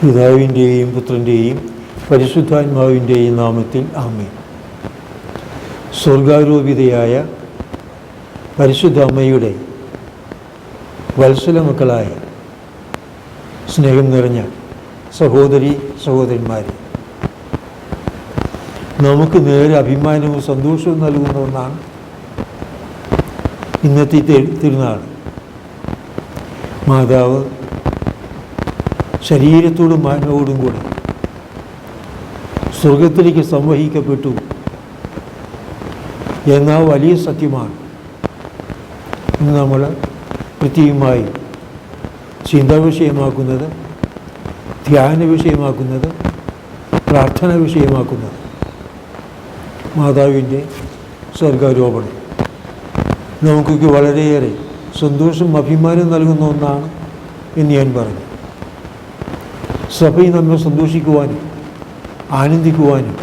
പിതാവിൻ്റെയും പുത്രൻ്റെയും പരിശുദ്ധാത്മാവിൻ്റെയും നാമത്തിൽ ആമേൻ. സ്വർഗാരോപിതയായ പരിശുദ്ധ അമ്മയുടെ വത്സല മക്കളായ സ്നേഹം നിറഞ്ഞ സഹോദരന്മാരെ, നമുക്ക് നേരെ അഭിമാനവും സന്തോഷവും നൽകുന്ന ഒന്നാണ് ഇന്നത്തെ തിരുനാൾ. മാതാവ് ശരീരത്തോടും മാനവോടും കൂടെ സ്വർഗത്തിലേക്ക് സംവഹിക്കപ്പെട്ടു എന്ന വലിയ സത്യമാണ് ഇന്ന് നമ്മൾ പ്രത്യേകമായി ചിന്താ വിഷയമാക്കുന്നത്, ധ്യാന വിഷയമാക്കുന്നത്, പ്രാർത്ഥന വിഷയമാക്കുന്നത്. മാതാവിൻ്റെ സ്വർഗാരോപണം നമുക്കൊക്കെ വളരെയേറെ സന്തോഷം അഭിമാനം നൽകുന്ന ഒന്നാണ് എന്ന് ഞാൻ പറഞ്ഞു. സഭയിൽ നമ്മെ സന്തോഷിക്കുവാനും ആനന്ദിക്കുവാനും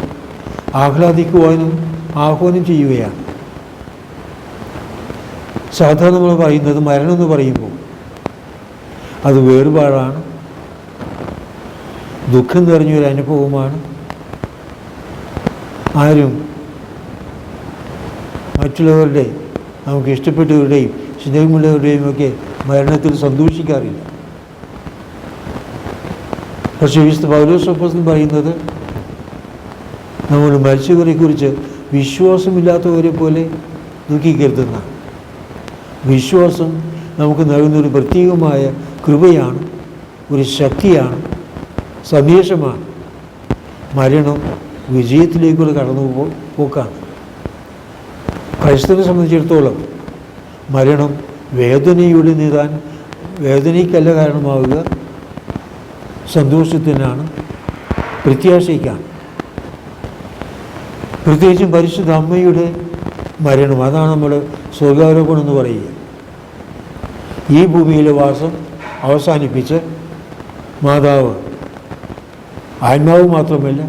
ആഹ്ലാദിക്കുവാനും ആഹ്വാനം ചെയ്യുകയാണ്. സാധാരണ നമ്മൾ പറയുന്നത് മരണം എന്ന് പറയുമ്പോൾ അത് വേർപാടാണ്, ദുഃഖം നിറഞ്ഞൊരു അനുഭവമാണ്. ആരും മറ്റുള്ളവരുടെ, നമുക്ക് ഇഷ്ടപ്പെട്ടവരുടെയും സ്നേഹമുള്ളവരുടെയും ഒക്കെ മരണത്തിൽ സന്തോഷിക്കാറില്ല. പക്ഷേ വിശുദ്ധ പൗലോസ് അപ്പോസ്തലൻ പറയുന്നത് നമ്മൾ മരിച്ചവരെക്കുറിച്ച് വിശ്വാസമില്ലാത്തവരെ പോലെ ദുഃഖിക്കരുതെന്നാണ്. വിശ്വാസം നമുക്ക് നൽകുന്നൊരു പ്രത്യേകമായ കൃപയാണ്, ഒരു ശക്തിയാണ്, സന്ദേശമാണ്. മരണം വിജയത്തിലേക്കുള്ള കടന്നു പോക്കാണ്. ക്രൈസ്തവനെ സംബന്ധിച്ചിടത്തോളം മരണം വേദനയുടെ വേദനയ്ക്കല്ല കാരണമാവുക, സന്തോഷത്തിനാണ്, പ്രത്യാശയ്ക്കാണ്. പ്രത്യേകിച്ചും പരിശുദ്ധ അമ്മയുടെ മരണം, അതാണ് നമ്മൾ സ്വർഗാരോപണം എന്ന് പറയുക. ഈ ഭൂമിയിലെ വാസം അവസാനിപ്പിച്ച് മാതാവ് ആത്മാവ് മാത്രമല്ല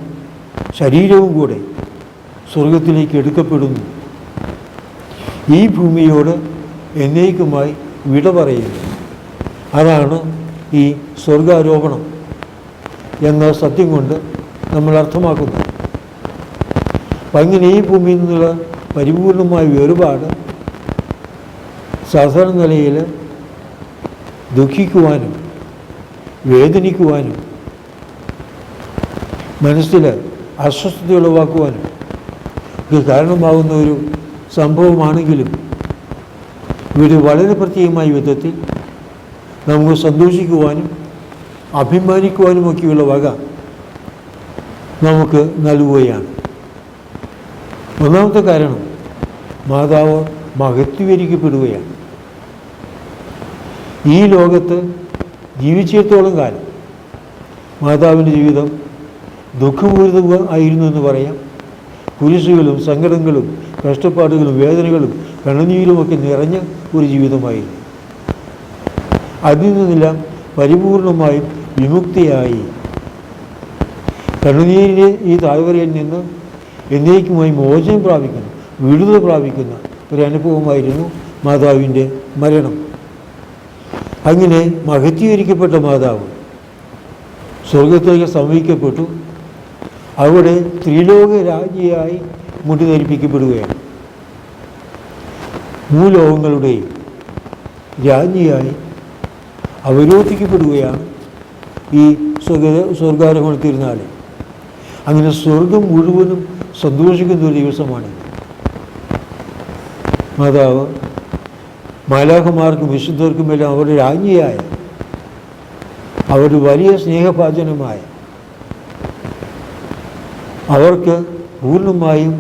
ശരീരവും കൂടെ സ്വർഗത്തിലേക്ക് എടുക്കപ്പെടുന്നു. ഈ ഭൂമിയോട് എന്നേക്കുമായി വിട പറയുന്നു. അതാണ് ഈ സ്വർഗാരോപണം എന്ന സത്യം കൊണ്ട് നമ്മൾ അർത്ഥമാക്കുന്നത്. അപ്പം അങ്ങനെ ഈ ഭൂമിയിൽ നിന്നുള്ള പരിപൂർണമായ വേറുപാട് സാധാരണ നിലയിൽ ദുഃഖിക്കുവാനും വേദനിക്കുവാനും മനസ്സിൽ അസ്വസ്ഥത ഉളവാക്കുവാനും ഇത് കാരണമാകുന്ന ഒരു സംഭവമാണെങ്കിലും ഇവിടെ വളരെ പ്രത്യേകമായ വിധത്തിൽ നമുക്ക് സന്തോഷിക്കുവാനും അഭിമാനിക്കുവാനുമൊക്കെയുള്ള വക നമുക്ക് നൽകുകയാണ്. ഒന്നാമത്തെ കാരണം, മാതാവ് മഹത്വീകരിക്കപ്പെടുകയാണ്. ഈ ലോകത്ത് ജീവിച്ചിടത്തോളം കാലം മാതാവിൻ്റെ ജീവിതം ദുഃഖപൂരിതം ആയിരുന്നു എന്ന് പറയാം. കുരിശുകളും സങ്കടങ്ങളും കഷ്ടപ്പാടുകളും വേദനകളും കണ്ണുനീരുമൊക്കെ നിറഞ്ഞ ഒരു ജീവിതമായിരുന്നു. അതിൽ നിന്നെല്ലാം പരിപൂർണമായും വിമുക്തിയായി കണ്ണുനീരിൻ്റെ ഈ താഴ്വരയിൽ നിന്ന് എന്നേക്കുമായി മോചനം പ്രാപിക്കുന്ന, വിടുതൽ പ്രാപിക്കുന്ന ഒരു അനുഭവമായിരുന്നു മാതാവിൻ്റെ മരണം. അങ്ങനെ മഹത്വീകരിക്കപ്പെട്ട മാതാവ് സ്വർഗത്തിലേക്ക് സംവഹിക്കപ്പെട്ടു. അവിടെ ത്രിലോക രാജ്ഞിയായി മുടിധരിപ്പിക്കപ്പെടുകയാണ്. മൂലോകങ്ങളുടെയും രാജ്ഞിയായി അവരോധിക്കപ്പെടുകയാണ് ഈ സ്വർഗാരോഹണ തിരുനാളിൽ. അങ്ങനെ സ്വർഗം മുഴുവനും സന്തോഷിക്കുന്ന ഒരു ദിവസമാണ്. മാതാവ് മാലാഖമാർക്കും വിശുദ്ധർക്കുമെല്ലാം അവരുടെ രാജ്ഞിയായ, അവരുടെ വലിയ സ്നേഹഭാജനമായ, അവർക്ക് പൂർണ്ണമായും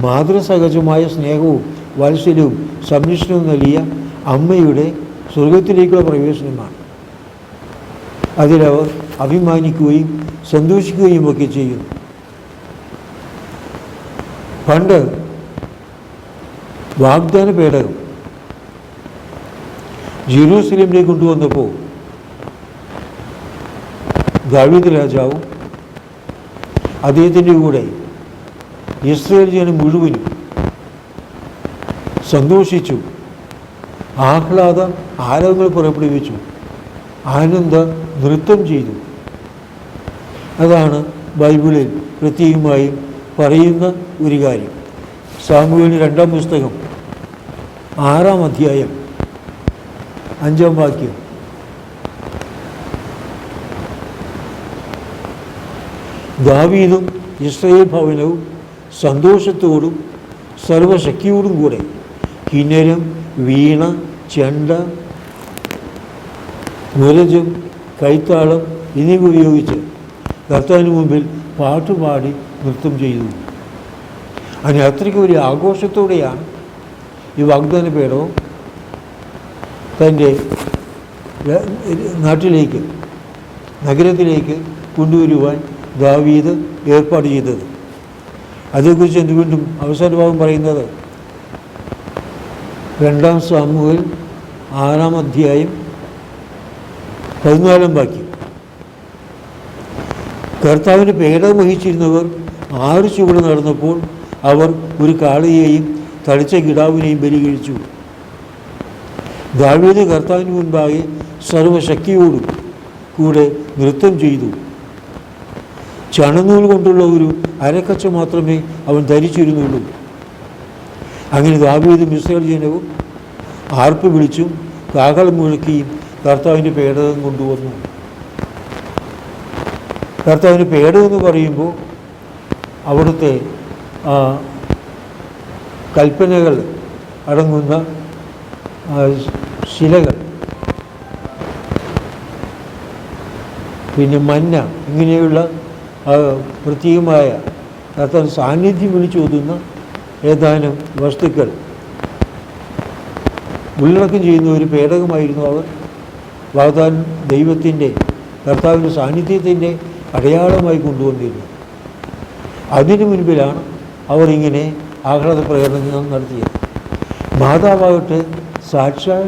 മാതൃസഹജമായ സ്നേഹവും വാത്സല്യവും സംരക്ഷണവും നൽകിയ അമ്മയുടെ സ്വർഗത്തിലേക്കുള്ള പ്രവേശനമാണ്. അതിലവർ അഭിമാനിക്കുകയും സന്തോഷിക്കുകയും ഒക്കെ ചെയ്യുന്നു. പണ്ട് വാഗ്ദാന പേടകം ജെറൂസലേമിലേക്ക് കൊണ്ടുവന്നപ്പോൾ ദാവീദ് രാജാവും അദ്ദേഹത്തിൻ്റെ കൂടെ ഇസ്രായേൽ ജനം മുഴുവനും സന്തോഷിച്ചു, ആഹ്ലാദ ആരവങ്ങൾ പുറപ്പെടുവിച്ചു, ആനന്ദ നൃത്തം ചെയ്തു. അതാണ് ബൈബിളിൽ പ്രത്യേകമായും പറയുന്ന ഒരു കാര്യം. സാമുവേലിൻ്റെ 2-ാം പുസ്തകം 6-ാം അധ്യായം 5-ാം വാക്യം. ദാവീദും ഇസ്രായേൽ ഭവനവും സന്തോഷത്തോടും സർവശക്തിയോടും കൂടെ കിന്നരം, വീണ, ചെണ്ട, മുരജം, കൈത്താളം എന്നിവ ഉപയോഗിച്ച് കർത്താവിന് മുമ്പിൽ പാട്ടുപാടി നൃത്തം ചെയ്തു. അങ്ങനെ അത്രയ്ക്ക് ഒരു ആഘോഷത്തോടെയാണ് ഈ വാഗ്ദാന പേടവും തൻ്റെ നാട്ടിലേക്ക്, നഗരത്തിലേക്ക് കൊണ്ടുവരുവാൻ ദാവീദ് ഏർപ്പാട് ചെയ്തത്. അതേക്കുറിച്ച് വീണ്ടും അവസാനഭാഗം പറയുന്നത് 2 സാമുവേൽ 6-ാം അധ്യായം 14-ാം വാക്യം. കർത്താവിന് പേടകം വഹിച്ചിരുന്നവർ 6 ചുവട് നടന്നപ്പോൾ അവർ ഒരു കാളയെയും തടിച്ച കിടാവിനെയും ബലി കഴിച്ചു. ദാവീദ് കർത്താവിന് മുൻപാകെ സർവശക്തിയോടും കൂടെ നൃത്തം ചെയ്തു. ചണനൂൽ കൊണ്ടുള്ള ഒരു അരക്കച്ച മാത്രമേ അവൻ ധരിച്ചിരുന്നുള്ളൂ. അങ്ങനെ ദാവീദും ഇസ്രായേൽ ജനവും ആർപ്പ് വിളിച്ചും കാഹളം മുഴക്കിയും കർത്താവിൻ്റെ പേടകം കൊണ്ടുവന്നു. കർത്താവിൻ്റെ പേടകം എന്ന് പറയുമ്പോൾ അവിടുത്തെ കൽപ്പനകൾ അടങ്ങുന്ന ശിലകൾ, പിന്നെ മന്ന, ഇങ്ങനെയുള്ള പ്രത്യേകമായ കർത്താവിൻ്റെ സാന്നിധ്യം വിളിച്ചോതുന്ന ഏതാനും വസ്തുക്കൾ ഉള്ളടക്കം ചെയ്യുന്ന ഒരു പേടകമായിരുന്നു അവർ. വാഗ്ദാനം ദൈവത്തിൻ്റെ, കർത്താവിൻ്റെ സാന്നിധ്യത്തിൻ്റെ അടയാളമായി കൊണ്ടുവന്നിരുന്നു. അതിനു മുൻപിലാണ് അവർ ഇങ്ങനെ ആഹ്ലാദ പ്രകടനം നടത്തിയത്. മാതാവാകട്ടെ സാക്ഷാൽ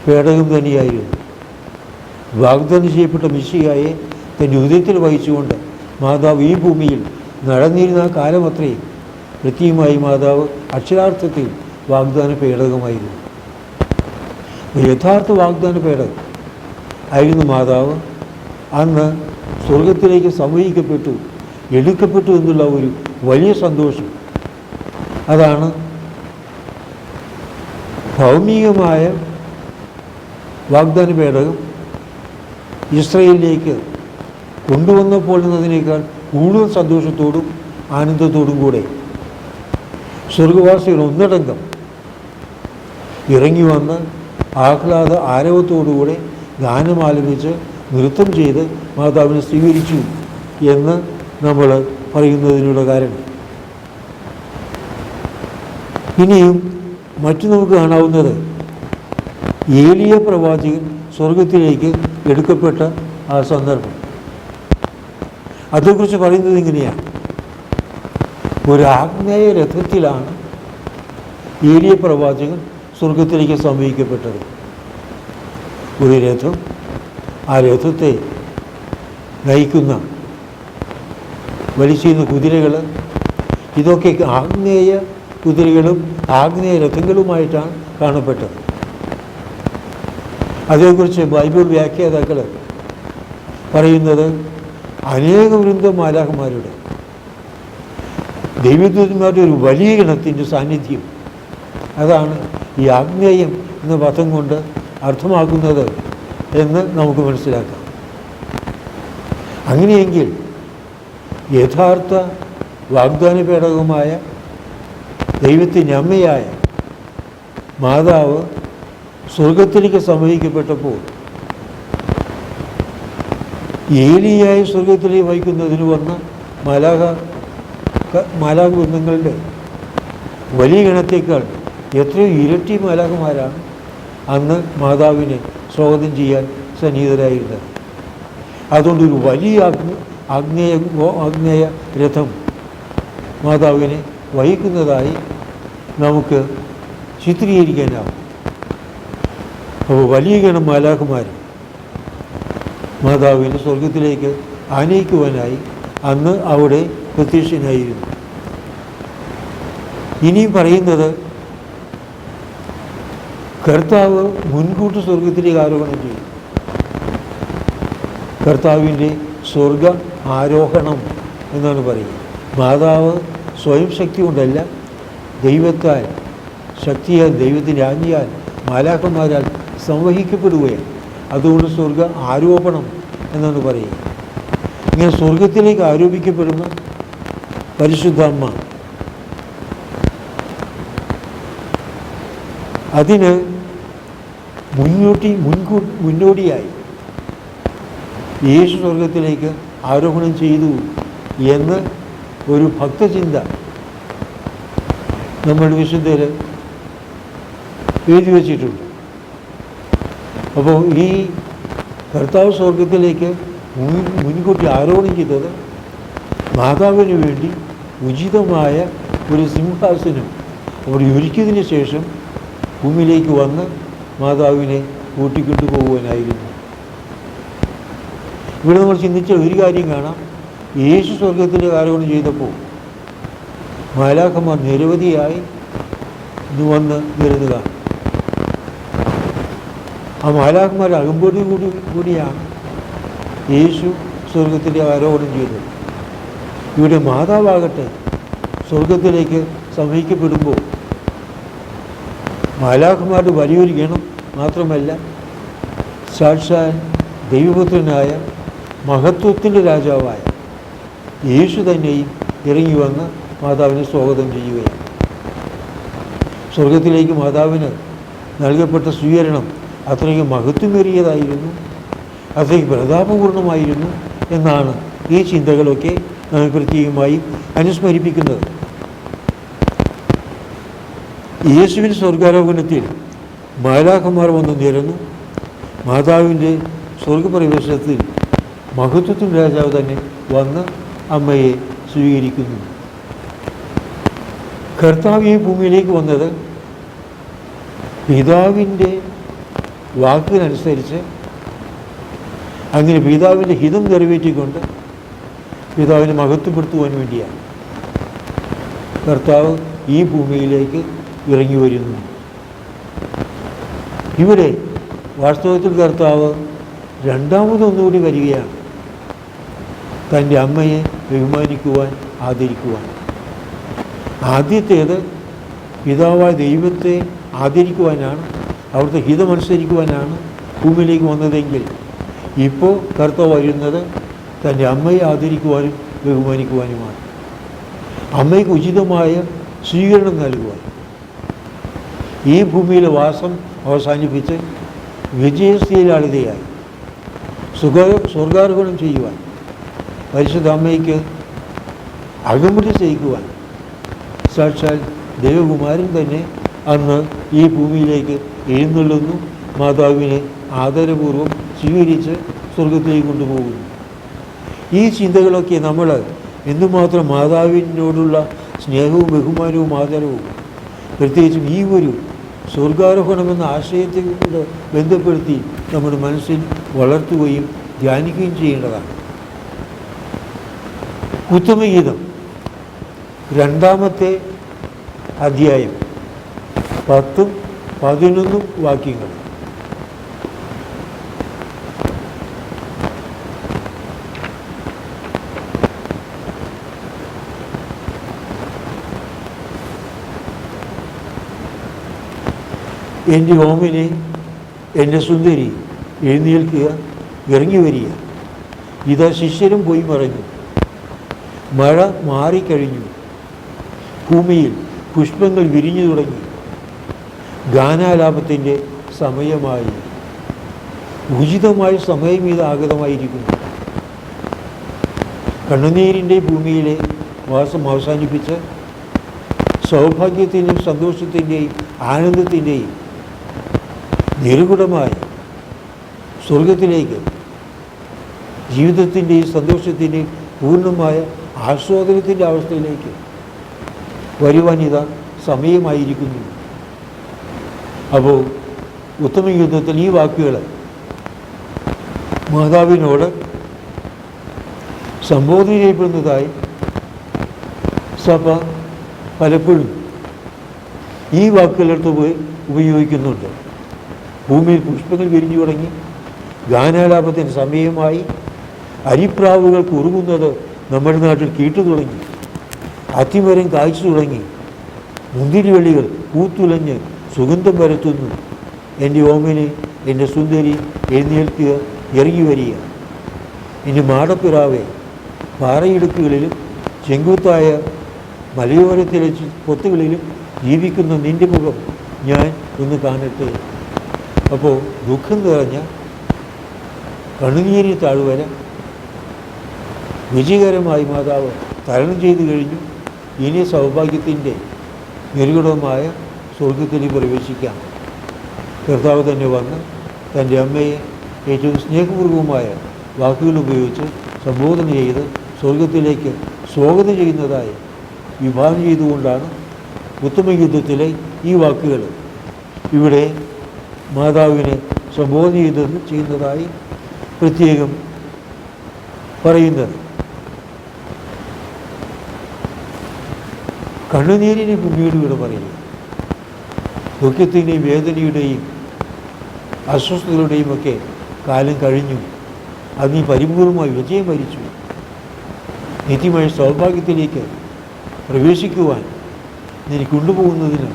പേടകം തന്നെയായിരുന്നു. വാഗ്ദാനം ചെയ്യപ്പെട്ട മിശിഹായെ തൻ്റെ ഉദയത്തിൽ വഹിച്ചുകൊണ്ട് മാതാവ് ഈ ഭൂമിയിൽ നടന്നിരുന്ന കാലമത്രയും പ്രത്യേകമായി മാതാവ് അക്ഷരാർത്ഥത്തിൽ വാഗ്ദാന പേടകമായിരുന്നു. യഥാർത്ഥ വാഗ്ദാന പേടകം ആയിരുന്നു മാതാവ്. അന്ന് സ്വർഗത്തിലേക്ക് സംവഹിക്കപ്പെട്ടു, എടുക്കപ്പെട്ടു എന്നുള്ള ഒരു വലിയ സന്തോഷം. അതാണ് ഭൗമികമായ വാഗ്ദാന പേടകം ഇസ്രായേലിലേക്ക് കൊണ്ടുവന്നപ്പോൾ എന്നതിനേക്കാൾ കൂടുതൽ സന്തോഷത്തോടും ആനന്ദത്തോടും കൂടെ സ്വർഗവാസികൾ ഒന്നടങ്കം ഇറങ്ങി വന്ന് ആഹ്ലാദ ആരവത്തോടുകൂടെ ഗാനമാലപിച്ച് നൃത്തം ചെയ്ത് മാതാവിനെ സ്വീകരിച്ചു എന്ന് നമ്മൾ പറയുന്നതിനുള്ള കാരണം. ഇനിയും മറ്റു നമുക്ക് കാണാവുന്നത് ഏലിയ പ്രവാചകൻ സ്വർഗത്തിലേക്ക് എടുക്കപ്പെട്ട ആ സന്ദർഭം. അതേക്കുറിച്ച് പറയുന്നത് ഇങ്ങനെയാണ്: ഒരു ആഗ്നേയ രഥത്തിലാണ് ഏലിയ പ്രവാചകൻ സ്വർഗത്തിലേക്ക് സംവഹിക്കപ്പെട്ടത്. ഒരു രഥം, ആ രഥത്തെ നയിക്കുന്ന വലിച്ചിരുന്ന കുതിരകൾ, ഇതൊക്കെ ആഗ്നേയ കുതിരകളും ആഗ്നേയ രഥങ്ങളുമായിട്ടാണ് കാണപ്പെട്ടത്. അതേക്കുറിച്ച് ബൈബിൾ വ്യാഖ്യാതാക്കൾ പറയുന്നത് അനേക വൃന്ദം മാലാഖമാരുടെ, ദൈവദൂതന്മാരുടെ ഒരു വലിയ ഗണത്തിൻ്റെ സാന്നിധ്യം, അതാണ് ഈ ആഗ്നേയം എന്ന പദം കൊണ്ട് അർത്ഥമാക്കുന്നത് എന്ന് നമുക്ക് മനസ്സിലാക്കാം. അങ്ങനെയെങ്കിൽ യഥാർത്ഥ വാഗ്ദാന പേടകമായ ദൈവത്തിൻ്റെ അമ്മയായ മാതാവ് സ്വർഗത്തിലേക്ക് സംവഹിക്കപ്പെട്ടപ്പോൾ ഏലിയായി സ്വർഗത്തിലേക്ക് വഹിക്കുന്നതിന് വന്ന മാലാഖ വൃന്ദങ്ങളുടെ വലിയ ഗണത്തേക്കാൾ എത്രയോ ഇരട്ടി മാലാഖമാരാണ് അന്ന് മാതാവിനെ സ്വാഗതം ചെയ്യാൻ സന്നിഹിതരായിരുന്നത്. അതുകൊണ്ടൊരു വലിയ ആഗ്നേയ രഥം മാതാവിനെ വഹിക്കുന്നതായി നമുക്ക് ചിത്രീകരിക്കാനാവും. അപ്പോൾ വലിയ ഗണം മാലാഖമാർ മാതാവിനെ സ്വർഗത്തിലേക്ക് ആനയിക്കുവാനായി അന്ന് അവിടെ പ്രത്യക്ഷനായിരുന്നു. ഇനിയും പറയുന്നത് കർത്താവ് മുൻകൂട്ടി സ്വർഗത്തിലേക്ക് ആരോഹണം ചെയ്യും. കർത്താവിൻ്റെ സ്വർഗ ആരോഹണം എന്നാണ് പറയുക. മാതാവ് സ്വയം ശക്തി കൊണ്ടല്ല, ദൈവത്താൽ, ശക്തിയാൽ, ദൈവത്തിൻ്റെ ആജ്ഞയാൽ, മാലാഖമാരാൽ സംവഹിക്കപ്പെടുകയാണ്. അതുകൊണ്ട് സ്വർഗ ആരോപണം എന്നാണ് പറയുക. ഇങ്ങനെ സ്വർഗത്തിലേക്ക് ആരോപിക്കപ്പെടുന്ന പരിശുദ്ധ അമ്മ, അതിന് മുന്നോടിയായി യേശു സ്വർഗത്തിലേക്ക് ആരോഹണം ചെയ്തു എന്ന് ഒരു ഭക്തചിന്ത നമ്മുടെ വിശുദ്ധർ എഴുതി വച്ചിട്ടുണ്ട്. അപ്പോൾ ഈ കർത്താവ് സ്വർഗത്തിലേക്ക് മുൻകൂട്ടി ആരോഹണം ചെയ്തത് മാതാവിന് വേണ്ടി ഉചിതമായ ഒരു സിംഹാസനം അവിടെ ഒരുക്കിയതിന് ശേഷം ഭൂമിയിലേക്ക് വന്ന് മാതാവിനെ കൂട്ടിക്കൊണ്ടു പോകുവാനായിരുന്നു. ഇവിടെ നമ്മൾ ചിന്തിച്ച ഒരു കാര്യം കാണാം. യേശു സ്വർഗത്തിൻ്റെ ആരോഹണം ചെയ്തപ്പോൾ മാലാഖമാർ നിരവധിയായി വന്ന് വരുന്നതാണ്. ആ മാലാഖമാർ അകമ്പോടി കൂടിയാണ് യേശു സ്വർഗത്തിൻ്റെ ആരോഹണം ചെയ്തത്. ഇവിടെ മാതാവാകട്ടെ സ്വർഗത്തിലേക്ക് സമയിക്കപ്പെടുമ്പോൾ മാലാഖമാരുടെ വലിയൊരു ഗണം മാത്രമല്ല, സാക്ഷാൽ ദൈവപുത്രനായ മഹത്വത്തിൻ്റെ രാജാവായ യേശു തന്നെയും ഇറങ്ങി വന്ന് മാതാവിനെ സ്വാഗതം ചെയ്യുകയാണ്. സ്വർഗത്തിലേക്ക് മാതാവിന് നൽകപ്പെട്ട സ്വീകരണം അത്രയ്ക്ക് മഹത്വമേറിയതായിരുന്നു, അത്രയ്ക്ക് പ്രതാപപൂർണമായിരുന്നു എന്നാണ് ഈ ചിന്തകളൊക്കെ നമ്മൾ പ്രത്യേകമായി അനുസ്മരിപ്പിക്കുന്നത്. യേശുവിൻ്റെ സ്വർഗാരോഹണത്തിൽ മാലാഖമാർ വന്ന് നിരന്നു. മാതാവിൻ്റെ സ്വർഗപ്രവേശനത്തിൽ മഹത്വത്തിൻ്റെ രാജാവ് തന്നെ വന്ന് അമ്മയെ സ്വീകരിക്കുന്നു. കർത്താവ് ഈ ഭൂമിയിലേക്ക് വന്നത് പിതാവിൻ്റെ വാക്കിനനുസരിച്ച്, അങ്ങനെ പിതാവിൻ്റെ ഹിതം നിറവേറ്റിക്കൊണ്ട് പിതാവിനെ മഹത്വപ്പെടുത്തുവാൻ വേണ്ടിയാണ് കർത്താവ് ഈ ഭൂമിയിലേക്ക് ഇറങ്ങി വരുന്നു. ഇവിടെ വാസ്തവത്തിൽ കർത്താവ് രണ്ടാമതൊന്നുകൂടി വരികയാണ്, തൻ്റെ അമ്മയെ ബഹുമാനിക്കുവാൻ, ആദരിക്കുവാൻ. ആദ്യത്തേത് പിതാവായ ദൈവത്തെ ആദരിക്കുവാനാണ്, അവിടുത്തെ ഹിതമനുസരിക്കുവാനാണ് ഭൂമിയിലേക്ക് വന്നതെങ്കിൽ ഇപ്പോൾ കർത്താവ് വരുന്നത് തൻ്റെ അമ്മയെ ആദരിക്കുവാനും ബഹുമാനിക്കുവാനുമാണ്. അമ്മയ്ക്ക് ഉചിതമായ സ്വീകരണം നൽകുവാൻ, ഈ ഭൂമിയിലെ വാസം അവസാനിപ്പിച്ച് വിജയശീലാളിതയായി സ്വർഗാരോഹണം ചെയ്യുവാൻ, പരിശുദ്ധ അമ്മയ്ക്ക് അകമ്പടി ചെയ്യിക്കുവാൻ സാക്ഷാൽ ദേവകുമാരൻ തന്നെ അന്ന് ഈ ഭൂമിയിലേക്ക് എഴുന്നള്ളുന്നു. മാതാവിനെ ആദരപൂർവ്വം സ്വീകരിച്ച് സ്വർഗത്തിലേക്ക് കൊണ്ടുപോകുന്നു. ഈ ചിന്തകളൊക്കെ നമ്മൾ എന്തുമാത്രം മാതാവിനോടുള്ള സ്നേഹവും ബഹുമാനവും ആദരവും, പ്രത്യേകിച്ചും ഈ ഒരു സ്വർഗാരോഹണമെന്ന ആശയത്തെ കൊണ്ട് ബന്ധപ്പെടുത്തി നമ്മുടെ മനസ്സിൽ വളർത്തുകയും ധ്യാനിക്കുകയും ചെയ്യേണ്ടതാണ്. ഉത്തമഗീതം 2-ാമത്തെ അധ്യായം 10-11 വാക്യങ്ങൾ. എൻ്റെ ഓമനെ, എൻ്റെ സുന്ദരി, എഴുന്നേൽക്കുക, ഇറങ്ങി വരിക. ഇതാ ശിഷ്യരും പോയി മറഞ്ഞു, മഴ മാറിക്കഴിഞ്ഞു, ഭൂമിയിൽ പുഷ്പങ്ങൾ വിരിഞ്ഞു തുടങ്ങി, ഗാനാലാപത്തിൻ്റെ സമയമായി. ഉചിതമായ സമയം ഇത് ആഗതമായിരിക്കുന്നു. കണ്ണുനീരിൻ്റെ ഭൂമിയിലെ വാസം അവസാനിപ്പിച്ച് സൗഭാഗ്യത്തിൻ്റെയും സന്തോഷത്തിൻ്റെയും ആനന്ദത്തിൻ്റെയും നിരുകുടമായി സ്വർഗത്തിലേക്ക്, ജീവിതത്തിൻ്റെയും സന്തോഷത്തിൻ്റെയും പൂർണ്ണമായ ആസ്വാദനത്തിൻ്റെ അവസ്ഥയിലേക്ക് വരുവാനിതാ സമയമായിരിക്കുന്നു. അപ്പോൾ ഉത്തമഗീതത്തിൽ ഈ വാക്കുകൾ മാതാവിനോട് സംബോധന ചെയ്യപ്പെടുന്നതായി സഭ പലപ്പോഴും ഈ വാക്കുകളെടുത്ത് ഉപയോഗിക്കുന്നുണ്ട്. ഭൂമിയിൽ പുഷ്പങ്ങൾ വിരിഞ്ഞു തുടങ്ങി, ഗാനാലാപത്തിന് സമയമായി, അരിപ്രാവുകൾ കുറുകുന്നത് നമ്മുടെ നാട്ടിൽ കേട്ടു തുടങ്ങി. അത്തിമരം കായ്ച്ചു തുടങ്ങി. മുന്തിരിവള്ളികൾ പൂത്തുലഞ്ഞ് സുഗന്ധം പരത്തുന്നു. എൻ്റെ ഓമനെ, എൻ്റെ സുന്ദരി, എഴുന്നേൽക്കുക, ഇറങ്ങി വരിക. എൻ്റെ മാടപ്പിറാവെ, പാറയിടുക്കുകളിലും ചെങ്കുത്തായ മലയോരത്തിലെ പൊത്തുകളിലും ജീവിക്കുന്ന നിൻ്റെ മുഖം ഞാൻ ഒന്ന് കാണട്ടെ. അപ്പോൾ ദുഃഖം നിറഞ്ഞ കണ്ണുനീരി താഴ്വര വിജയകരമായി മാതാവ് തരണം ചെയ്തു കഴിഞ്ഞു. ഇനി സൗഭാഗ്യത്തിൻ്റെ നിർഗുണമായ സ്വർഗത്തിലേക്ക് പ്രവേശിക്കാം. കർത്താവ് തന്നെ വന്ന് തൻ്റെ അമ്മയെ ഏറ്റവും സ്നേഹപൂർവമായ വാക്കുകൾ ഉപയോഗിച്ച് സംബോധന ചെയ്ത് സ്വർഗത്തിലേക്ക് സ്വാഗതം ചെയ്യുന്നതായി വിഭാവനം ചെയ്തുകൊണ്ടാണ് ഉത്തമയുദ്ധത്തിലെ ഈ വാക്കുകൾ ഇവിടെ മാതാവിനെ സംബോധന ചെയ്യുന്നതായി പ്രത്യേകം പറയുന്നത്. കണ്ണുനീരിനെ പിന്നീട് ഇവിടെ പറയുക. ദുഃഖത്തിൻ്റെയും വേദനയുടെയും അസ്വസ്ഥതകളുടെയും ഒക്കെ കാലം കഴിഞ്ഞു. അത് നീ പരിപൂർണമായി വിജയം വരിച്ചു. നിത്യമായ സൗഭാഗ്യത്തിലേക്ക് പ്രവേശിക്കുവാൻ നിന്നെ കൊണ്ടുപോകുന്നതിന്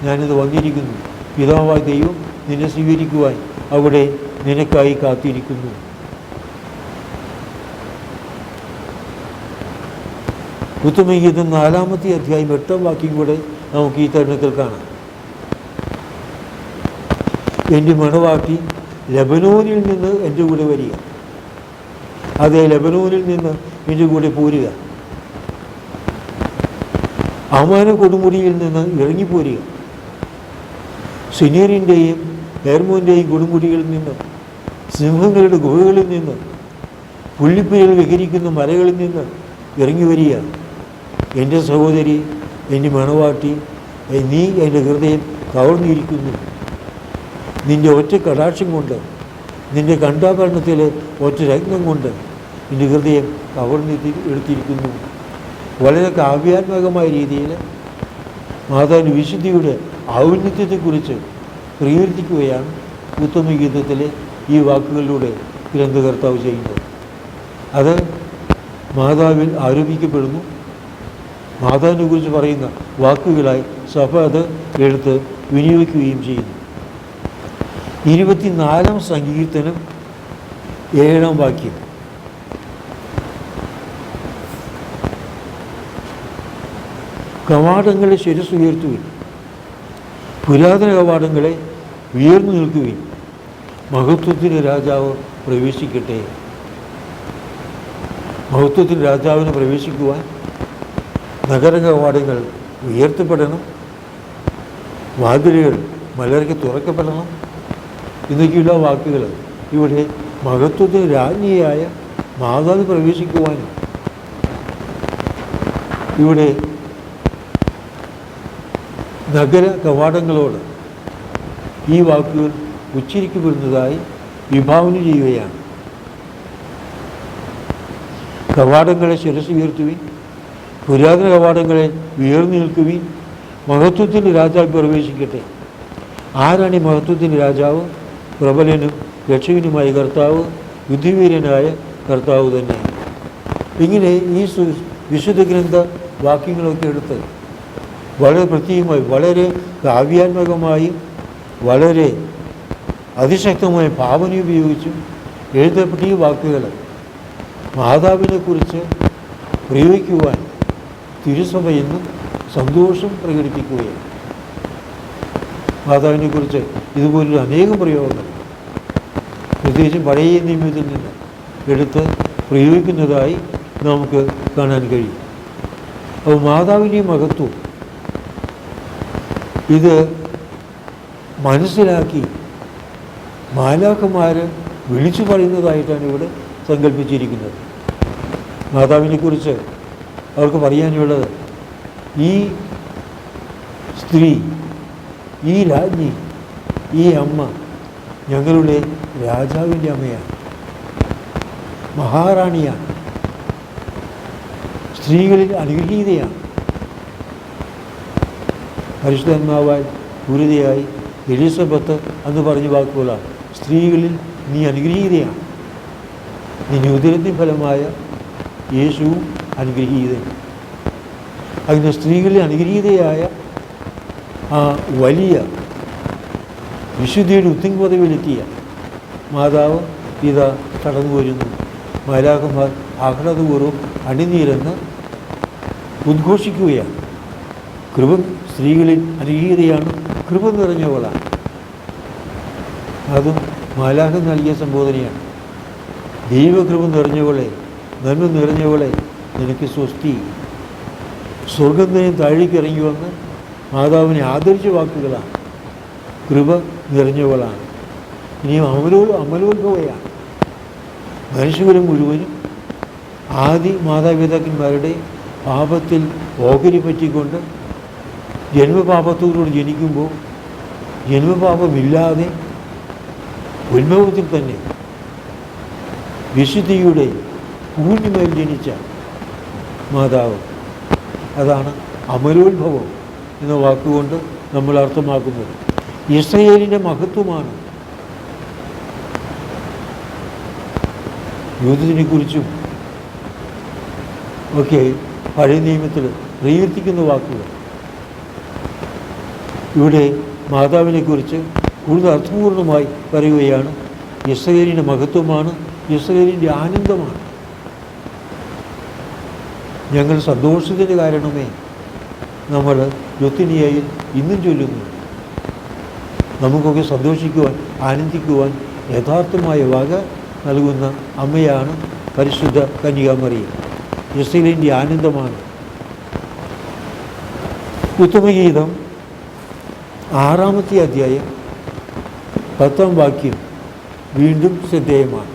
ഞാനിത് വന്നിരിക്കുന്നു. പിതാവായ ദൈവം നിന്നെ സ്വീകരിക്കുവാൻ അവിടെ നിനക്കായി കാത്തിരിക്കുന്നു. ഉത്തമഗീതം 4-ാമത്തെ അധ്യായം 8-ാം വാക്യം കൂടെ നമുക്ക് ഈ തരുണത്തിൽ കാണാം. എൻ്റെ മണവാട്ടി ലെബനോനിൽ നിന്ന് എൻ്റെ കൂടെ വരിക. അതേ, ലെബനോനിൽ നിന്ന് എൻ്റെ കൂടെ പോരുക. അമാന കൊടുമുടിയിൽ നിന്ന് ഇറങ്ങിപ്പോരുക. സിനീറിൻ്റെയും ഹെർമോൻ്റെയും കൊടുമുടികളിൽ നിന്ന്, സിംഹങ്ങളുടെ ഗുഹകളിൽ നിന്ന്, പുള്ളിപ്പുലികൾ വിഹരിക്കുന്ന മലകളിൽ നിന്ന് ഇറങ്ങി വരിക. എൻ്റെ സഹോദരി, എൻ്റെ മണവാട്ടി, നീ എൻ്റെ ഹൃദയം കവർന്നിരിക്കുന്നു. നിൻ്റെ ഒറ്റ കടാക്ഷം കൊണ്ട്, നിൻ്റെ കണ്ടാഭരണത്തിലെ ഒറ്റ രത്നം കൊണ്ട് നിൻ്റെ ഹൃദയം എടുത്തിരിക്കുന്നു. വളരെ കാവ്യാത്മകമായ രീതിയിൽ മാതാവിൻ്റെ വിശുദ്ധിയുടെ ഔന്നത്യത്തെക്കുറിച്ച് പ്രകീർത്തിക്കുകയാണ് ഉത്തമഗീതത്തിലെ ഈ വാക്കുകളിലൂടെ ഗ്രന്ഥകർത്താവ് ചെയ്യുന്നത്. അത് മാതാവിൽ ആരോപിക്കപ്പെടുന്നു. മാതാവിനെ കുറിച്ച് പറയുന്ന വാക്കുകളായി സഭ അത് എടുത്ത് വിനിയോഗിക്കുകയും ചെയ്യുന്നു. 24-ാം സങ്കീർത്തനം 7-ാം വാക്യം. കവാടങ്ങളെ ശിരസ്സുയർത്തുവിൻ, പുരാതന കവാടങ്ങളെ ഉയർന്നു നിൽക്കുവിൻ, മഹത്വത്തിൻ്റെ രാജാവ് പ്രവേശിക്കട്ടെ. മഹത്വത്തിൽ രാജാവിന് പ്രവേശിക്കുവാൻ നഗര കവാടങ്ങൾ ഉയർത്തപ്പെടണം, വാതിലുകൾ മലർക്ക് തുറക്കപ്പെടണം എന്നൊക്കെയുള്ള വാക്കുകൾ ഇവിടെ മഹത്വത്തിന് രാജ്ഞിയായ മാതാവ് പ്രവേശിക്കുവാനും ഇവിടെ നഗര കവാടങ്ങളോട് ഈ വാക്കുകൾ ഉച്ചരിക്കപ്പെടുന്നതായി വിഭാവന ചെയ്യുകയാണ്. കവാടങ്ങളെ ശിരസ് ഉയർത്തുവിൻ, പുരാതന കവാടങ്ങളെ ഉയർന്നു നിൽക്കുവിൻ, മഹത്വത്തിൻ്റെ രാജാവ് പ്രവേശിക്കട്ടെ. ആരാണ് ഈ മഹത്വത്തിൻ്റെ രാജാവ്? പ്രബലനും രക്ഷകനുമായ കർത്താവ്, ബുദ്ധിവീരനായ കർത്താവ് തന്നെ. ഇങ്ങനെ ഈ വിശുദ്ധ ഗ്രന്ഥ വാക്യങ്ങളൊക്കെ എടുത്ത് വളരെ പ്രത്യേകമായി, വളരെ കാവ്യാത്മകമായും വളരെ അതിശക്തമായ ഭാവന ഉപയോഗിച്ചും എഴുതപ്പെട്ട ഈ വാക്കുകൾ മാതാവിനെക്കുറിച്ച് പ്രയോഗിക്കുവാൻ തിരുസഭ എന്നും സന്തോഷം പ്രകടിപ്പിക്കുകയാണ്. മാതാവിനെക്കുറിച്ച് ഇതുപോലുള്ള അനേകം പ്രയോഗങ്ങൾ പ്രത്യേകിച്ചും പഴയ നിയമത്തിൽ നിന്ന് എടുത്ത് പ്രയോഗിക്കുന്നതായി നമുക്ക് കാണാൻ കഴിയും. അപ്പോൾ മാതാവിൻ്റെ മഹത്വം ഇത് മനസ്സിലാക്കി മാലാഖമാർ വിളിച്ചു പറയുന്നതായിട്ടാണ് ഇവിടെ സങ്കല്പിച്ചിരിക്കുന്നത്. മാതാവിനെക്കുറിച്ച് അവർക്ക് പറയാനുള്ളത്, ഈ സ്ത്രീ, ഈ രാജ്ഞി, ഈ അമ്മ ഞങ്ങളുടെ രാജാവിൻ്റെ അമ്മയാണ്, മഹാറാണിയാണ്, സ്ത്രീകളിൽ അനുഗ്രഹീതയാണ്. പരിശുദ്ധാത്മാവാൽ പൂരിതയായി എലിസബത്ത് എന്ന് പറഞ്ഞ വാക്കുകളാണ്. സ്ത്രീകളിൽ നീ അനുഗ്രഹീതയാണ്. നിന്റെ ഉദരത്തിൻ ഫലമായ യേശുവും അനുഗ്രഹീതൻ. അതിന് സ്ത്രീകളിൽ അനുഗ്രഹീതയായ ആ വലിയ വിശുദ്ധിയുടെ ഉത്തിങ് പദവിയിലെത്തിയ മാതാവ് ഇതാ കടന്നു വരുന്നു. മാലാഖമാർ ആഹ്ലാദപൂർവ്വം അണിനിരന്ന് ഉദ്ഘോഷിക്കുകയാണ്. കൃപ സ്ത്രീകളിൽ അനുഗ്രഹീതയാണ്, കൃപ നിറഞ്ഞവളാണ്. അതും മാലാഖ നൽകിയ സംബോധനയാണ്. ദൈവകൃപ നിറഞ്ഞവളെ, നന്മ നിറഞ്ഞവളെ, നിനക്ക് സ്വസ്തി. സ്വർഗം തന്നെ താഴേക്ക് ഇറങ്ങി വന്ന് മാതാവിനെ ആദരിച്ച വാക്കുകളാണ്. കൃപ നിറഞ്ഞവളാണ്. ഇനിയും അമലോത്ഭവയാണ്. മനുഷ്യകുലം മുഴുവനും ആദി മാതാപിതാക്കന്മാരുടെ പാപത്തിൽ ഓഹരി പറ്റിക്കൊണ്ട് ജന്മപാപത്തോടുകൂടി ജനിക്കുമ്പോൾ ജന്മപാപമില്ലാതെ ഉത്ഭവത്തിൽ തന്നെ വിശുദ്ധിയുടെ പൂർണ്ണിമയിൽ ജനിച്ച മാതാവ്, അതാണ് അമലോത്ഭവം എന്ന വാക്കുകൊണ്ട് നമ്മൾ അർത്ഥമാക്കുന്നത്. ഇസ്രായേലിൻ്റെ മഹത്വമാണ് യൂദത്തിനെക്കുറിച്ചും ഒക്കെ പഴയ നിയമത്തിൽ പ്രകീർത്തിക്കുന്ന വാക്കുകൾ. ഇവിടെ മാതാവിനെക്കുറിച്ച് കൂടുതൽ അർത്ഥപൂർണമായി പറയുകയാണ്. ഇസ്രായേലിൻ്റെ മഹത്വമാണ്, ഇസ്രായേലിൻ്റെ ആനന്ദമാണ്. ഞങ്ങൾ സന്തോഷത്തിൻ്റെ കാരണമേ നമ്മൾ ലുത്തിനിയയിൽ ഇന്നും ചൊല്ലുന്നു. നമുക്കൊക്കെ സന്തോഷിക്കുവാൻ, ആനന്ദിക്കുവാൻ യഥാർത്ഥമായ വക നൽകുന്ന അമ്മയാണ് പരിശുദ്ധ കന്യകാമറിയം. ഇസ്രായേലിൻ്റെ ആനന്ദമാണ്. ഉത്തമഗീതം 6-ാമത്തെ അധ്യായം 10-ാം വാക്യം വീണ്ടും ശ്രദ്ധേയമാണ്.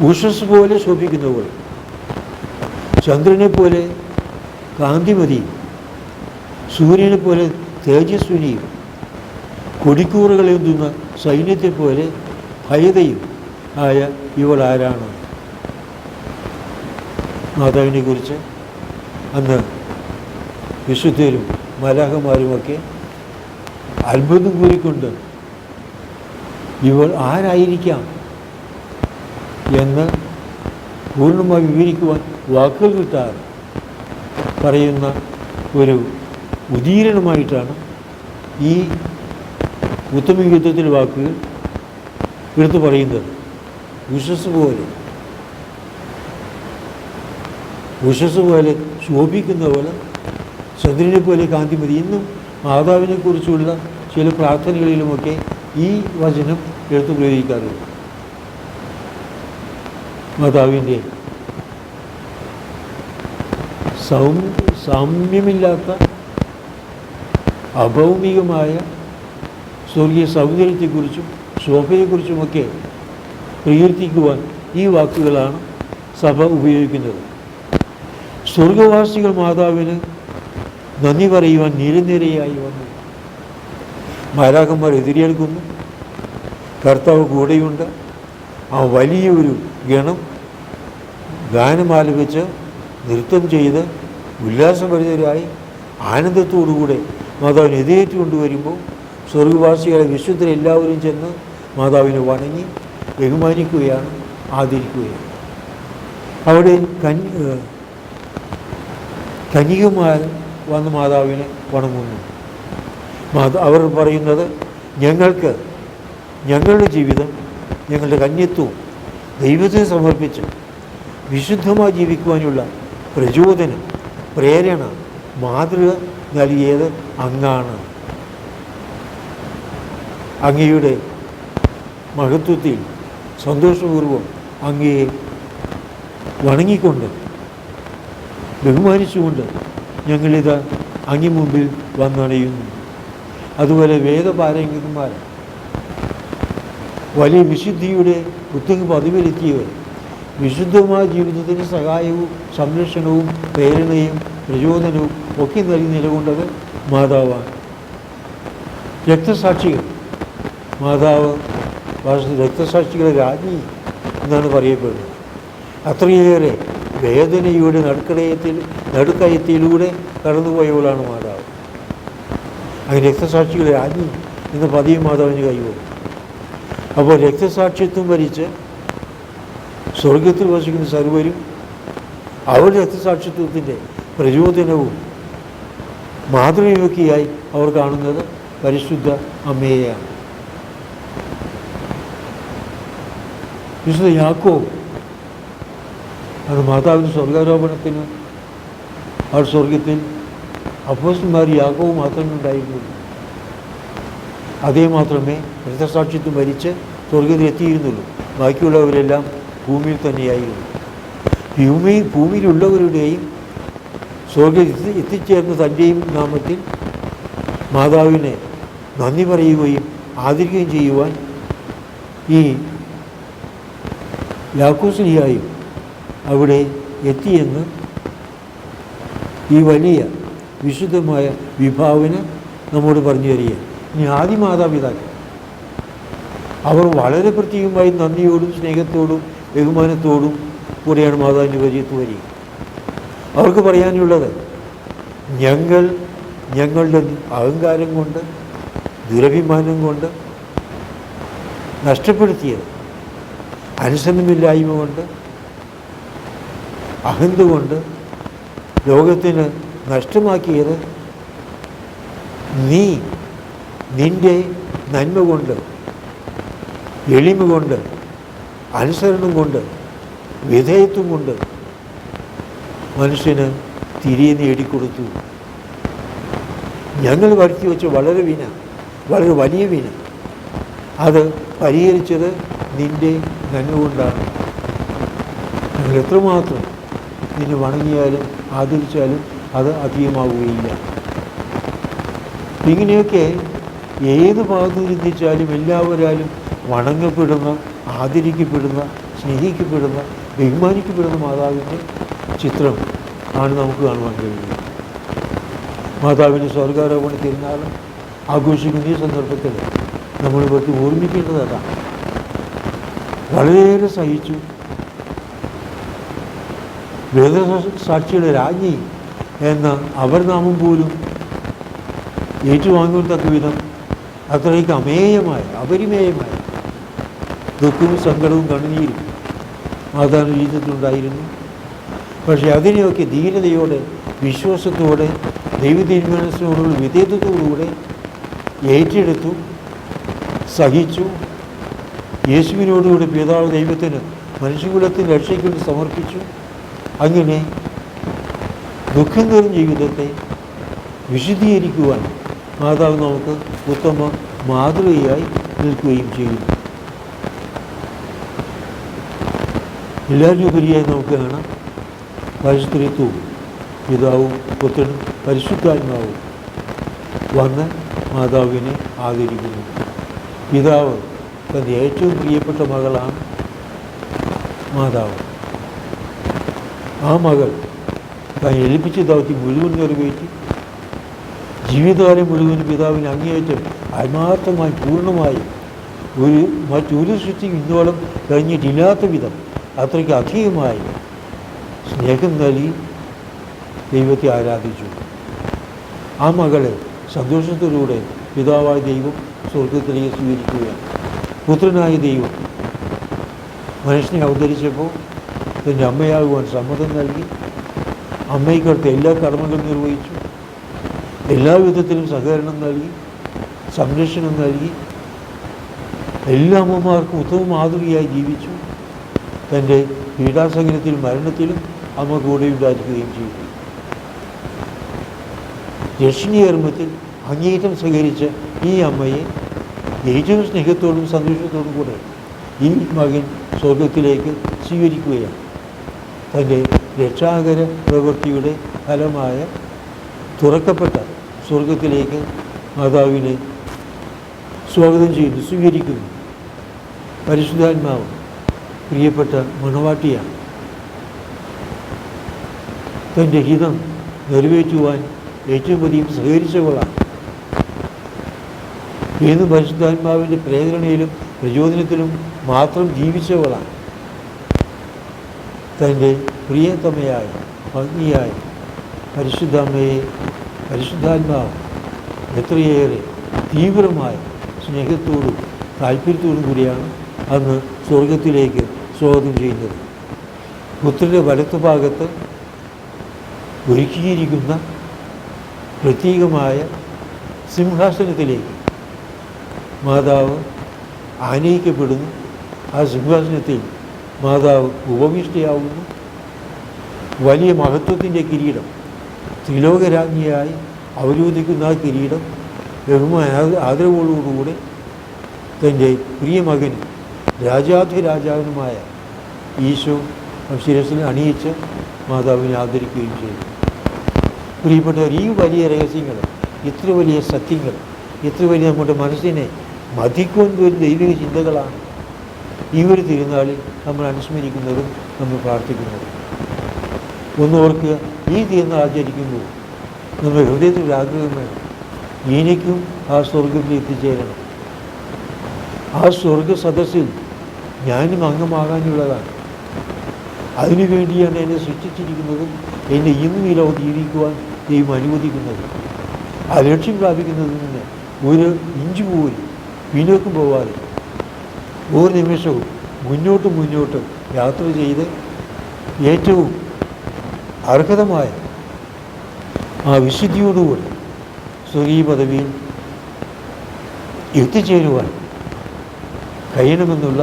ഉഷസ് പോലെ ശോഭിക്കുന്നവൾ, ചന്ദ്രനെ പോലെ കാന്തിമതിയും, സൂര്യനെ പോലെ തേജസ്വിനിയും, കൊടിക്കൂറുകളെന്തുന്ന സൈന്യത്തെ പോലെ ഭയതയും ആയ ഇവൾ ആരാണ്? മാതാവിനെക്കുറിച്ച് അന്ന് വിശുദ്ധരും മാലാഖമാരുമൊക്കെ അത്ഭുതം കൂറിക്കൊണ്ട് ഇവൾ ആരായിരിക്കാം എന്ന് പൂർണ്ണമായി വിവരിക്കുവാൻ വാക്കുകൾ കിട്ടാതെ പറയുന്ന ഒരു ഉദീരണമായിട്ടാണ് ഈ ഉത്തമഗീതത്തിലെ വാക്കുകൾ എടുത്തു പറയുന്നത്. ഉഷസ് പോലെ ശോഭിക്കുന്ന പോലെ, ചന്ദ്രനെ പോലെ കാന്തിമതി. ഇന്നും മാതാവിനെക്കുറിച്ചുള്ള ചില പ്രാർത്ഥനകളിലുമൊക്കെ ഈ വചനം എടുത്തു പ്രയോഗിക്കാറുണ്ട്. മാതാവിൻ്റെ സാമ്യമില്ലാത്ത അഭൗമികമായ സ്വർഗീയ സൗന്ദര്യത്തെക്കുറിച്ചും ശോഭയെക്കുറിച്ചുമൊക്കെ പ്രകീർത്തിക്കുവാൻ ഈ വാക്കുകളാണ് സഭ ഉപയോഗിക്കുന്നത്. സ്വർഗവാസികൾ മാതാവിന് നന്ദി പറയുവാൻ നിരനിരയായി വന്നു. മാലാഖമാർ എതിരേൽക്കുന്നു. കർത്താവ് കൂടെയുണ്ട്. ആ വലിയൊരു ഗണം ഗാനമാലപിച്ച് നൃത്തം ചെയ്ത് ഉല്ലാസഭരിതരായി ആനന്ദത്തോടുകൂടെ മാതാവിനെ എതിരേറ്റ് കൊണ്ടുവരുമ്പോൾ സ്വർഗവാസികളെ വിശുദ്ധരെല്ലാവരും ചെന്ന് മാതാവിനെ വണങ്ങി ബഹുമാനിക്കുകയാണ്, ആദരിക്കുകയാണ്. അവിടെ കന്യകമാർ വന്ന് മാതാവിനെ വണങ്ങുന്നു. അവർ പറയുന്നത്, ഞങ്ങൾക്ക് ഞങ്ങളുടെ ജീവിതം, ഞങ്ങളുടെ കന്യത്വവും ദൈവത്തിന് സമർപ്പിച്ച് വിശുദ്ധമായി ജീവിക്കുവാനുള്ള പ്രചോദനം, പ്രേരണ, മാതൃക നൽകിയത് അങ്ങാണ്. അങ്ങയുടെ മഹത്വത്തിൽ സന്തോഷപൂർവ്വം അങ്ങയെ വണങ്ങിക്കൊണ്ട് ബഹുമാനിച്ചുകൊണ്ട് ഞങ്ങളിത് അങ്ങി മുമ്പിൽ വന്നണയുന്നു. അതുപോലെ വേദപാരംഗന്മാർ, വലിയ വിശുദ്ധിയുടെ ഉത്തമ പദവിയിലെത്തിയവർ, വിശുദ്ധമായ ജീവിതത്തിന് സഹായവും സംരക്ഷണവും പ്രേരണയും പ്രചോദനവും ഒക്കെ നൽകി നിലകൊണ്ടത് മാതാവാണ്. രക്തസാക്ഷികൾ, മാതാവ് രക്തസാക്ഷികളുടെ രാജ്ഞി എന്നാണ് പറയപ്പെടുന്നത്. അത്രയേറെ വേദനയുടെ നടുക്കയത്തിലൂടെ കടന്നുപോയവളാണ് മാതാവ്. അങ്ങനെ രക്തസാക്ഷികളെ രാജ്ഞി എന്ന പതിയും മാതാവിന് കൈവരും. അപ്പോൾ രക്തസാക്ഷിത്വം വരിച്ച് സ്വർഗത്തിൽ വസിക്കുന്ന സർവരും അവരുടെ രക്തസാക്ഷിത്വത്തിൻ്റെ പ്രചോദനവും മാതൃകയൊക്കെയായി അവർ കാണുന്നത് പരിശുദ്ധ അമ്മയെയാണ്. വിശുദ്ധ യാക്കോബ് അത് മാതാവിൻ്റെ സ്വർഗാരോപണത്തിന് അവർ സ്വർഗത്തിൽ അപ്പോസ്തലന്മാർ യാക്കോബ് മാത്രമേ ഉണ്ടായിരുന്നുള്ളൂ. അതേ മാത്രമേ രക്തസാക്ഷിത്വം വരിച്ച് സ്വർഗത്തിൽ എത്തിയിരുന്നുള്ളൂ. ബാക്കിയുള്ളവരെല്ലാം ഭൂമിയിൽ തന്നെയായിരുന്നു. ഭൂമിയിലുള്ളവരുടെയും സ്വർഗത്തിൽ എത്തിച്ചേർന്ന തൻ്റെയും നാമത്തിൽ മാതാവിനെ നന്ദി പറയുകയും ആദരിക്കുകയും ചെയ്യുവാൻ ഈ യാക്കോസ്ലിഹായും അവിടെ എത്തിയെന്ന് ഈ വലിയ വിശുദ്ധമായ വിഭാവന നമ്മോട് പറഞ്ഞു തരികയാണ്. ഇനി ആദി മാതാപിതാക്കൾ അവർ വളരെ പ്രത്യേകമായി നന്ദിയോടും സ്നേഹത്തോടും ബഹുമാനത്തോടും കൂടെയാണ് മാതാവിൻ്റെ പരിചയത്ത് വരിക. അവർക്ക് പറയാനുള്ളത്, ഞങ്ങളുടെ അഹങ്കാരം കൊണ്ട് ദുരഭിമാനം കൊണ്ട് നഷ്ടപ്പെടുത്തിയത്, അനുസരണമില്ലായ്മ കൊണ്ട് അഹന്ത കൊണ്ട് ലോകത്തിന് നഷ്ടമാക്കിയത് നിൻ്റെ നന്മ കൊണ്ട്, എളിമ കൊണ്ട്, അനുസരണം കൊണ്ട്, വിധേയത്വം കൊണ്ട് മനുഷ്യന് തിരികെ നേടിക്കൊടുത്തു. ഞങ്ങൾ വരുത്തി വെച്ച വളരെ വലിയ വിന അത് പരിഹരിച്ചത് നിൻ്റെ നന്മ കൊണ്ടാണ്. ഞങ്ങൾ എത്രമാത്രം നിന്നെ വണങ്ങിയാലും ആദരിച്ചാലും അത് അധികമാവുകയില്ല. ഇങ്ങനെയൊക്കെ ഏത് ഭാഗത്ത് ചിന്തിച്ചാലും എല്ലാവരാലും വണങ്ങപ്പെടുന്ന, ആദരിക്കപ്പെടുന്ന, സ്നേഹിക്കപ്പെടുന്ന, ബഹുമാനിക്കപ്പെടുന്ന മാതാവിൻ്റെ ചിത്രം ആണ് നമുക്ക് കാണുവാൻ കഴിയുന്നത്. മാതാവിൻ്റെ സ്വർഗാരോപണ തിരുനാൾ ആഘോഷിക്കുന്ന ഈ സന്ദർഭത്തിൽ നമ്മൾ പറ്റി ഓർമ്മിക്കേണ്ടത് അതാണ്. വളരെയേറെ സഹിച്ചു. വേദസാക്ഷിയുടെ രാജ്ഞി എന്ന അപരനാമം പോലും ഏറ്റുവാങ്ങത്തക്ക വിധം അത്രയ്ക്ക് അപരിമേയമായ ദുഃഖവും സങ്കടവും കണ്ണുനീരും മാതാവിൻ്റെ ജീവിതത്തിലുണ്ടായിരുന്നു. പക്ഷേ അതിനെയൊക്കെ ധീരതയോടെ, വിശ്വാസത്തോടെ, ദൈവതീരുമാനത്തോടുള്ള വിധേയത്വത്തോടുകൂടെ ഏറ്റെടുത്തു, സഹിച്ചു. യേശുവിനോടുകൂടി പിതാവ് ദൈവത്തിന് മനുഷ്യകുലത്തിന് രക്ഷയ്ക്കൊണ്ട് സമർപ്പിച്ചു. അങ്ങനെ ദുഃഖം നിറഞ്ഞ ജീവിതത്തെ വിശദീകരിക്കുവാൻ മാതാവ് നമുക്ക് ഉത്തമ മാതൃകയായി നിൽക്കുകയും ചെയ്യുന്നു. എല്ലാവരുപരിയായി നമുക്ക് കാണാം പരിശുദ്ധത്വവും പിതാവും പുത്രനും പരിശുദ്ധാത്മാവും വന്ന് മാതാവിനെ ആദരിക്കുന്നു. പിതാവ് തൻ്റെ ഏറ്റവും പ്രിയപ്പെട്ട മകളാണ് മാതാവ്. ആ മകൾ താൻ ഏൽപ്പിച്ച ദൗത്യം മുഴുവൻ നിറവേറ്റി ജീവിതകാലം മുഴുവൻ പിതാവിന് അങ്ങേയറ്റം ആത്മാർത്ഥമായി പൂർണ്ണമായി മറ്റൊരു സൃഷ്ടിയും ഇന്നോളം കഴിഞ്ഞിട്ടില്ലാത്ത വിധം അത്രയ്ക്ക് അധികമായി സ്നേഹം നൽകി ദൈവത്തെ ആരാധിച്ചു. ആ മകളെ സന്തോഷത്തിലൂടെ പിതാവായ ദൈവം സ്വർഗത്തിലേക്ക് സ്വീകരിക്കുകയാണ്. പുത്രനായ ദൈവം മനുഷ്യനെ അവതരിച്ചപ്പോൾ തൻ്റെ അമ്മയാകുവാൻ സമ്മതം നൽകി. അമ്മയ്ക്കടുത്ത് എല്ലാ കർമ്മങ്ങളും നിർവഹിച്ചു. എല്ലാ വിധത്തിലും സഹകരണം നൽകി, സംരക്ഷണം നൽകി. എല്ലാ അമ്മമാർക്കും ഉത്തമ മാതൃകയായി ജീവിച്ചു. തൻ്റെ പീഡാസഹനത്തിലും മരണത്തിലും അമ്മ കൂടെ ഉണ്ടായിരിക്കുകയും ചെയ്തു. രക്ഷണീകർമ്മത്തിൽ അങ്ങേയറ്റം സ്വീകരിച്ച ഈ അമ്മയെ ഏറ്റവും സ്നേഹത്തോടും സന്തോഷത്തോടും കൂടെ ഈ മകൻ സ്വർഗത്തിലേക്ക് സ്വീകരിക്കുകയാണ്. തൻ്റെ രക്ഷാകര പ്രവൃത്തിയുടെ ഫലമായ തുറക്കപ്പെട്ട സ്വർഗത്തിലേക്ക് മാതാവിനെ സ്വാഗതം ചെയ്യുന്നു, സ്വീകരിക്കുന്നു. പരിശുദ്ധാത്മാവ് പ്രിയപ്പെട്ട മണവാട്ടിയാണ്. തൻ്റെ ഹിതം നിറവേറ്റുവാൻ ഏറ്റവും അധികം സഹകരിച്ചവളാണ്. ഏത് പരിശുദ്ധാത്മാവിൻ്റെ പ്രേരണയിലും പ്രചോദനത്തിലും മാത്രം ജീവിച്ചവളാണ്. തൻ്റെ പ്രിയതമയായ ഭംഗിയായ പരിശുദ്ധമ്മയെ പരിശുദ്ധാത്മാവ് എത്രയേറെ തീവ്രമായ സ്നേഹത്തോടും താല്പര്യത്തോടും കൂടിയാണ് അന്ന് സ്വർഗത്തിലേക്ക് സ്വാഗതം ചെയ്യുന്നത്. പുത്രൻ്റെ വലത്തുഭാഗത്ത് ഒരുക്കിയിരിക്കുന്ന പ്രത്യേകമായ സിംഹാസനത്തിലേക്ക് മാതാവ് ആനയിക്കപ്പെടുന്നു. ആ സിംഹാസനത്തിൽ മാതാവ് ഉപവിഷ്ടയാവുന്നു. വലിയ മഹത്വത്തിൻ്റെ കിരീടം, ത്രിലോകരാജ്ഞിയായി അവരോധിക്കുന്ന ആ കിരീടം ബഹുമാന ആദരവോടുകൂടെ തൻ്റെ പ്രിയമകനും രാജാധിരാജാവിനുമായ ഈശോ ശിരസിൽ അണിയിച്ച് മാതാവിനെ ആദരിക്കുകയും ചെയ്തു. പ്രിയപ്പെട്ടവർ, ഈ വലിയ രഹസ്യങ്ങൾ, ഇത്ര വലിയ സത്യങ്ങൾ, ഇത്ര വലിയ നമ്മുടെ മനസ്സിനെ മതിക്കുന്ന ഒരു ദൈവിക ചിന്തകളാണ് ഈ ഒരു തിരുനാളിൽ നമ്മൾ അനുസ്മരിക്കുന്നതും നമ്മൾ പ്രാർത്ഥിക്കുന്നതും. ഒന്നോർക്കുക, ഈ തിരുനാൾ ആചരിക്കുമ്പോൾ നമ്മുടെ ഹൃദയത്തിൽ ഒരു ആഗ്രഹം വേണം, എനിക്കും ആ സ്വർഗത്തിൽ എത്തിച്ചേരണം. ആ സ്വർഗ സദസ്സിൽ ഞാനും അംഗമാകാനുള്ളതാണ്. അതിനുവേണ്ടിയാണ് എന്നെ സൃഷ്ടിച്ചിരിക്കുന്നതും എന്നെ ഇന്നും ഈ ലോകത്ത് ജീവിക്കുവാൻ ദൈവം അനുവദിക്കുന്നത്. ആ ലക്ഷ്യം പ്രാപിക്കുന്നതിന് ഒരു ഇഞ്ച് പോലും പിന്നോക്കം പോവാതെ ഓരോ നിമിഷവും മുന്നോട്ട് യാത്ര ചെയ്ത് ഏറ്റവും അർഹതമായ ആ വിശുദ്ധിയോടുകൂടി സ്വർഗീയ പദവിയിൽ എത്തിച്ചേരുവാൻ കഴിയണമെന്നുള്ള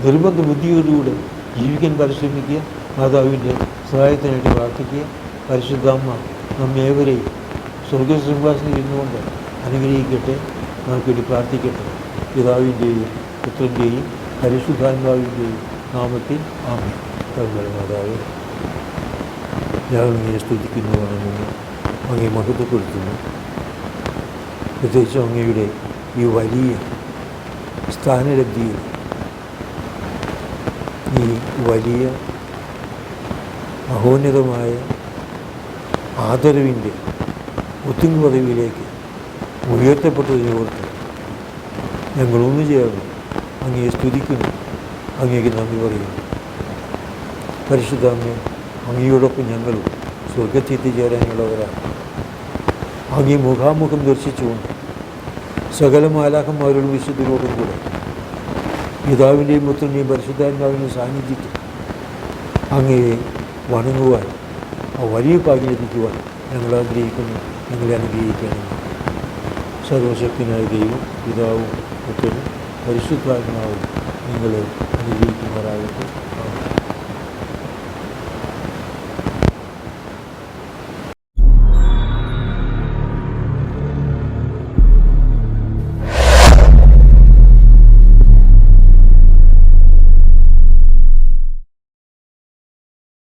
നിർബന്ധ ബുദ്ധിയോടുകൂടെ ജീവിക്കാൻ പരിശ്രമിക്കുക. മാതാവിൻ്റെ സഹായത്തിനായിട്ട് പ്രാർത്ഥിക്കുക. പരിശുദ്ധാമ്മ നമ്മേവരെയും സ്വർഗസിംഹാസനത്തിൽ ഇരുന്നുകൊണ്ട് അനുഗ്രഹിക്കട്ടെ. നമുക്ക് വേണ്ടി പ്രാർത്ഥിക്കട്ടെ. പിതാവിൻ്റെയും പുത്രൻ്റെയും പരിശുദ്ധാത്മാവിൻ്റെയും നാമത്തിൽ ആമേൻ. മാതാവ്, ഞങ്ങൾ ഇങ്ങനെ സ്തുതിക്കുന്നു, വണങ്ങുന്നു, അങ്ങയെ മഹത്വപ്പെടുത്തുന്നു. പ്രത്യേകിച്ച് അങ്ങയുടെ ഈ വലിയ സ്ഥാനലബ്ധിയിൽ, ഈ വലിയ മഹോന്നതമായ ആദരവിൻ്റെ ഉത്തുംഗ പദവിയിലേക്ക് ഉയർത്തപ്പെട്ടതിനോർത്ത് ഞങ്ങളൊന്നു ചേർന്ന് അങ്ങയെ സ്തുതിക്കുന്നു, അങ്ങേക്ക് നന്ദി പറയുന്നു. പരിശുദ്ധാമ്മ, അങ്ങയോടൊപ്പം ഞങ്ങളും സ്വർഗത്തിൽ എത്തിച്ചേരാനുള്ളവരാണ്. അങ്ങേ മുഖാമുഖം ദർശിച്ചുകൊണ്ട് സകല മാലാഖന്മാരോടും വിശുദ്ധരോടും കൂടെ പിതാവിൻ്റെയും പുത്രൻ്റെയും പരിശുദ്ധാത്മാവിൻ്റെ സാന്നിധ്യത്തിൽ അങ്ങയെ വണങ്ങുവാൻ, ആ വലിയ ഭാഗ്യം ലഭിക്കുവാൻ ഞങ്ങൾ ആഗ്രഹിക്കുന്നു. ഞങ്ങളെ അനുഗ്രഹിക്കണമെന്ന് സർവശക്തനായ ദൈവം, പിതാവും പുത്രനും പരിശുദ്ധാത്മാവും നിങ്ങളെ അനുഗ്രഹിക്കുമാറാകട്ടെ.